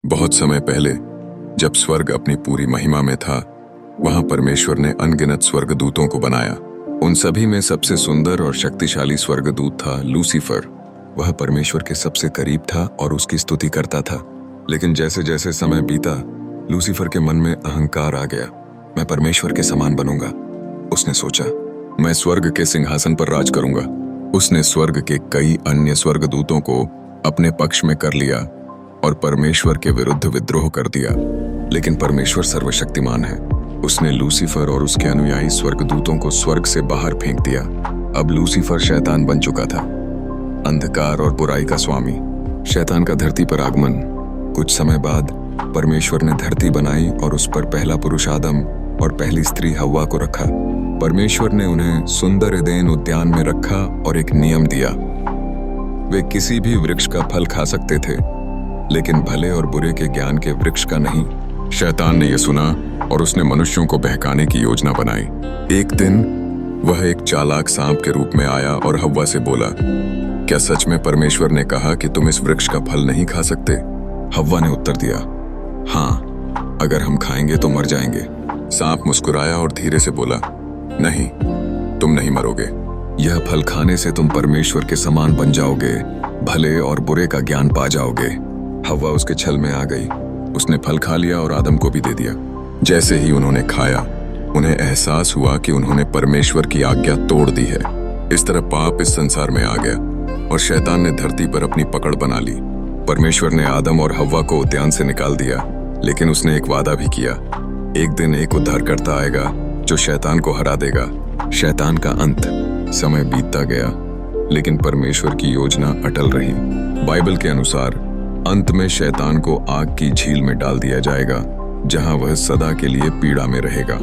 बहुत समय पहले जब स्वर्ग अपनी पूरी महिमा में था, वहां परमेश्वर ने अनगिनत स्वर्गदूतों को बनाया। उन सभी में सबसे सुंदर और शक्तिशाली स्वर्गदूत था लूसीफर। वह परमेश्वर के सबसे करीब था और उसकी स्तुति करता था। लेकिन जैसे जैसे समय बीता, लूसीफर के मन में अहंकार आ गया। मैं परमेश्वर के समान बनूंगा, उसने सोचा। मैं स्वर्ग के सिंहासन पर राज करूंगा। उसने स्वर्ग के कई अन्य स्वर्गदूतों को अपने पक्ष में कर लिया और परमेश्वर के विरुद्ध विद्रोह कर दिया। लेकिन परमेश्वर सर्वशक्तिमान है। उसने लूसीफर और उसके अनुयायी स्वर्गदूतों को स्वर्ग से बाहर फेंक दिया। अब लूसीफर शैतान बन चुका था, अंधकार और बुराई का स्वामी। शैतान का धरती पर आगमन। कुछ समय बाद परमेश्वर ने धरती बनाई और उस पर पहला पुरुष आदम और पहली स्त्री हव्वा को रखा। परमेश्वर ने उन्हें सुंदर एदेन उद्यान में रखा और एक नियम दिया। वे किसी भी वृक्ष का फल खा सकते थे, लेकिन भले और बुरे के ज्ञान के वृक्ष का नहीं। शैतान ने यह सुना और उसने मनुष्यों को बहकाने की योजना बनाई। एक दिन वह एक चालाक सांप के रूप में आया और हव्वा से बोला, क्या सच में परमेश्वर ने कहा कि तुम इस वृक्ष का फल नहीं खा सकते? हव्वा ने उत्तर दिया, हाँ, अगर हम खाएंगे तो मर जाएंगे। सांप मुस्कुराया और धीरे से बोला, नहीं, तुम नहीं मरोगे। यह फल खाने से तुम परमेश्वर के समान बन जाओगे, भले और बुरे का ज्ञान पा जाओगे। हव्वा उसके छल में आ गई। उसने फल खा लिया और आदम को भी दे दिया। जैसे ही उन्होंने खाया, उन्हें एहसास हुआ कि उन्होंने परमेश्वर की आज्ञा तोड़ दी है। इस तरह पाप इस संसार में आ गया और शैतान ने धरती पर अपनी पकड़ बना ली। परमेश्वर ने आदम और हव्वा को उद्यान से निकाल दिया, लेकिन उसने एक वादा भी किया। एक दिन एक उद्धारकर्ता आएगा जो शैतान को हरा देगा। शैतान का अंत। समय बीतता गया, लेकिन परमेश्वर की योजना अटल रही। बाइबल के अनुसार अंत में शैतान को आग की झील में डाल दिया जाएगा, जहां वह सदा के लिए पीड़ा में रहेगा।